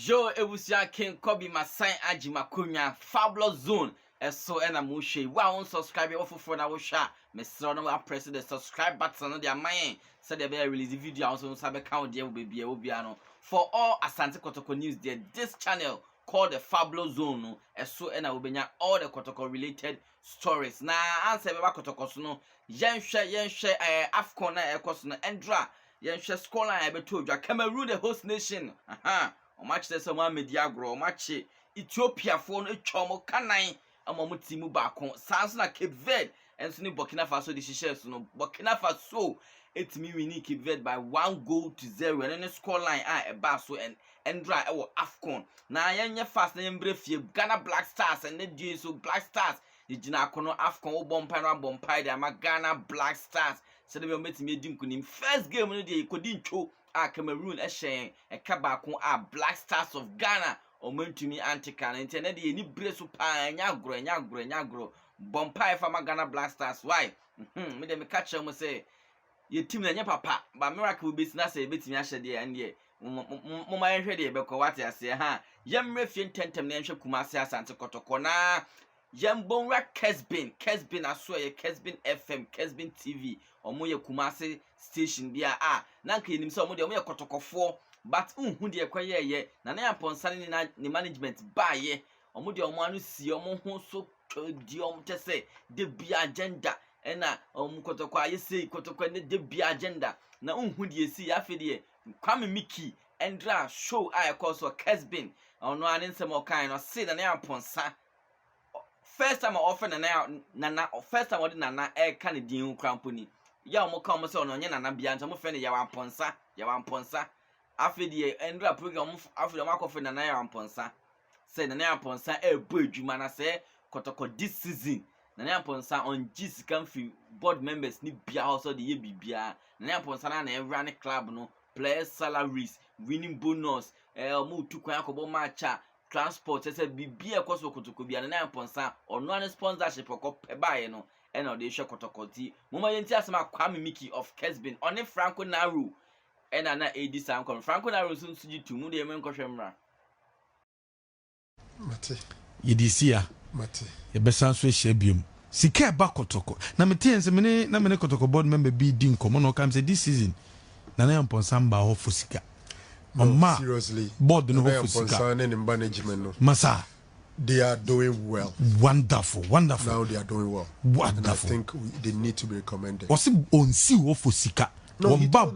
Yo, ebusia King Kobe Masai Ajima Kunya Fabulous Zone. So and I'm Mushe. Wow, subscribe for na wosha. Me so na press the subscribe button on their mind. So they be release the video also sabe count there will be obiano. For all Asante Kotoko news there, this channel called the Fabulous Zone. So and I will be all the Kotoko related stories. Na answer be Kotoko so no. Yen share Afcon na ekos no Endra. Yen share score line be told you Cameroon the host nation. Aha. O match the some media grow match Ethiopia for no chomo kanan amamu timu baako sans na Cape Verde enso ni Burkina Faso de hihye so no Burkina Faso etimi wini Cape Verde by 1-0 and the score line e ba so and Endra e wo Afcon na yenye fast na yembre fie Ghana Black Stars and the do so Black Stars yigina akono Afcon wo bompa na bompa de ama Ghana Black Stars se de be metimi edi nkunim first game no de ikodi ntwo Cameroon ehyen baako Black Stars of Ghana omentumi antika na internet de ni bresu pa nyagro bompa fa ma Ghana Black Stars why me de me catch am say ye team na nya papa ba miracle be sina say betimi ahye de an de mo ma hwe de be ko wate ase ha yemre fie tentem na nhwe Kumasi Asante Kotoko na Yambonra Kesbin aso ye Kesbin FM Kesbin TV omo ye Kumasi station bia na nka enim se omo ye Kotokofo but hu de ekwaye ye na na yamponsane ni management ba ye omo de omo anu si omo ho so di omo tese de bia agenda na omo Kotoko aye sei Kotoko ne de bia agenda na hu de esi afi de Kwame Miki Endra show so Kesbin ono ane nsem okan no se na yamponsa first time I offer Nana first time I did Nana kind of deal cramponi. Ya mo come so no Nana Bianca mo friend ya wamponsa. After the Endra program after the mark of Nana Yamponsa. Say Nana Yamponsa adwuma na say Kotoko this season. Nana Yamponsa on G's Comfy board members ni bia also the year bia. Nana Yamponsa na run club no players salaries, winning bonus, mo tu kwan akobo matcha. Transport say bibia kwaso Kotoko bia na Yamponsa ono an sponsorship okop bae no e na de hwe Kotoko ti moma yenti asema Kwame Miki of Kesbin one Franco Naru e na edi sam kon Franco Naru so nsuji tu mu de men kohwe mra mate yedisia mate ye besan so hye biom sika ba Kotoko na metense mene Kotoko board member bi din komo no kam say this season na Yamponsa mba ho fosika no, seriously board no ho fosika management no masa they are doing well. Wonderful. Now they are doing well. Wonderful. And I think they need to be recommended. Was it on see for sika? No, he told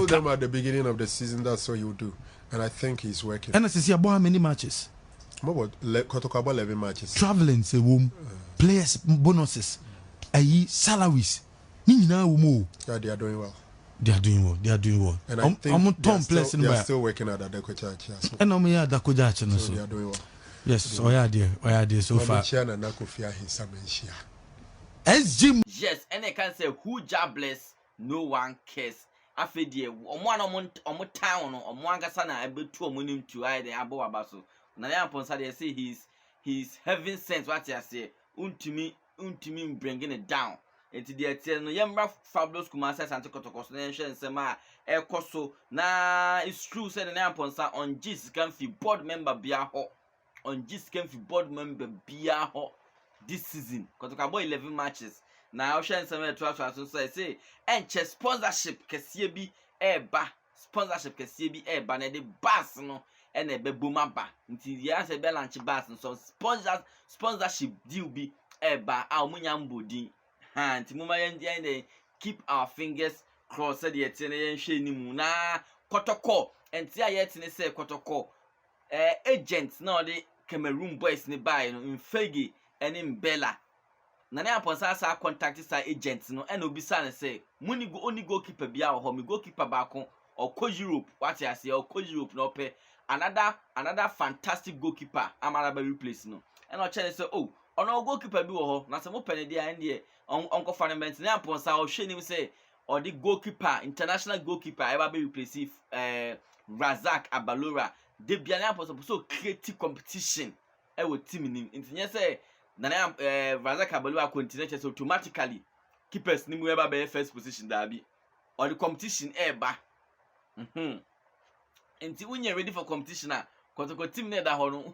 them at the beginning of the season that's what he would do, and I think he's working. And I say about how many matches? About Kotoko about 11 matches. Traveling say players bonuses, salaries. Yeah, they are doing well. They are doing well. And I think they are still working at Adeko Church. Yeah, so. And Adeko Church. So they are doing well. Yes, so I did so far. Yes, and I can say who jobless, no one cares. Afedi omo town omo angasa na ebetu omunim to ai de abo abaso. Na Yamponsa they say he's heaven sent what you say. Untimi bringing it down. Enti de tie no yemra Fabulous Kumasi Asante Kotoko so na hwe nsema ekoso na it's true say na Yamponsa on G's Comfy board member bia ho on G's Comfy board member bia ho this season Kotoko about 11 matches na hwe nsema transfer so say enche sponsorship kese bi eba na de bus no and e bebuma ba nti ya say be launch bus so sponsorship deal bi eba a omunya mbodin and muma yen keep our fingers crossed the yen hwe ni mu na Kotoko enti ayet ne say Kotoko agents na the Cameroon boys ni buy no in Fegi and in Bella na Yamponsa sa contact sa agents no and obisa ne say muni go only goalkeeper bia ho me goalkeeper baako or Europe what you say or Europe no pe another fantastic goalkeeper amara be replace no and o chene say oh ono goalkeeper bi wo ho na se mo pene dia en de onko fanament na Yamponsa o hwe ni say or the goalkeeper international goalkeeper ever be replace Razak Abalora de bia na Yamponsa so create competition e wo team nim ntinye say na Razak Abalora continue so automatically keepers ni mu ever be first position da bi or the competition eba nti unye ready for competition Kotoko team ne da ho no.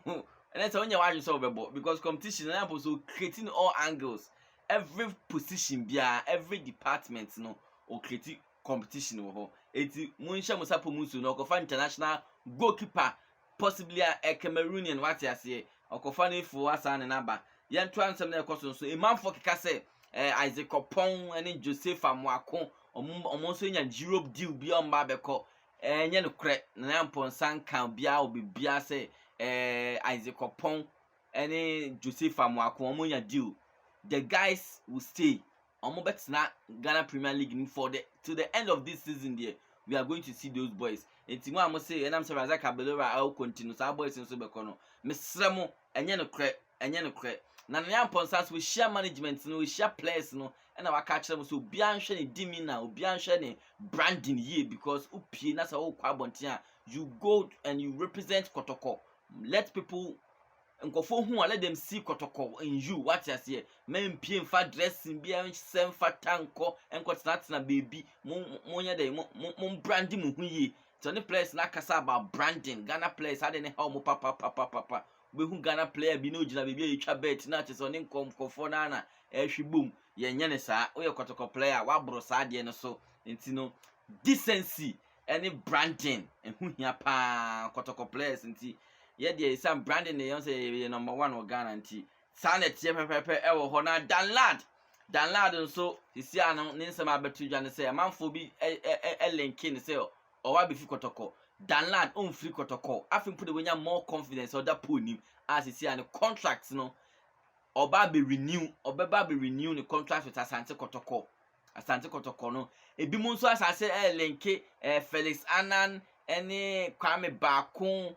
And that's when you watch yourself because competition and also creating all angles. Every position every department no or creating competition ho. Eti munsha musapo musu no kofa international goalkeeper possibly a Cameroonian what you say or kofa ne for Asante naba. Yan transfer na ekoso so e man for keka say Isaac Opon and Joseph Amwako omo so nya Europe deal bi on ba beko enye no kre na mponsan kan bia obi bia say Isaac Opon and Joseph Amwako omo nya deal. The guys will stay. Omo betina Ghana Premier League for to the end of this season there. We are going to see those boys. Enti mo am say enam say Razak Abalora will continue. So boys nso beko no. Mesremo enye no kre. Na na sponsors we share management no we share players no and our catch them so obi anhwe ne dimi na obi anhwe ne branding here because upie na say o kwa bontia you go and you represent Kotoko. Let people nkofo hu let them see Kotoko in you what you say men pie mfa dressing bia nsem fa tanko enkotina baby mo nya dey mo branding mo hu yi so the players na kasa about branding Ghana players had any how mo papa we hu Ghana player bi no gina baby etwa bet na che so ne nkofo na ehwe boom ye nya ne saa we Kotoko player wa bro saa de no so enti no decency any branding hu hia pa Kotoko players enti ye dey some branding dey say number 1 o Ghana enti saa na tie pepepe e wo ho na download nso sisi ano ne nsema abetu dwa ne say amanfo bi linkin say o wa be fi Kotoko download on free Kotoko afin put the more confidence or that pull him as sisi ano contract no oba be renew the contract with Asante Kotoko no ebi mo nso asase linke Felix Annan any Kwame Bakun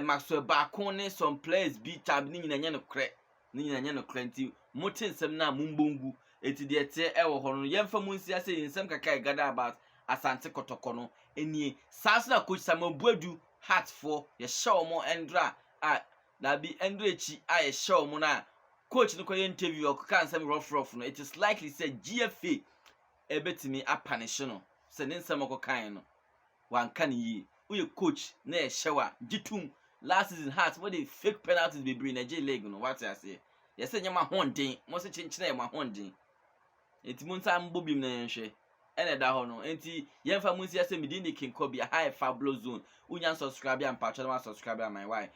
Maxwell Bakun ne some players be tab ni nyina no kre nti motin nsem na mumbongu eti de ete wo ho no yemfa mu nsia say nsem kaka gada about Asante Kotoko no enie sasa na coach Samobuadu heart for ye show mo endra na bi endra echi ye show mo na coach no koye interview o kan nsem rough no it is likely say GFA ebetimi apanish no se ne nsem okokan no wan kan yi uye coach na ye showa gitum last season heart what the fake penalties be bring Nigeria league no what I say ye say nyama honden mo se chinchina ye ma honden enti munta mbobim na yenhwe ene da ho no enti yemfa munsi ase midi ni kinkobi high Fàbio zone unya subscribe and patch na subscribe my why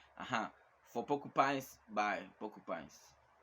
for Porcupines by Porcupines.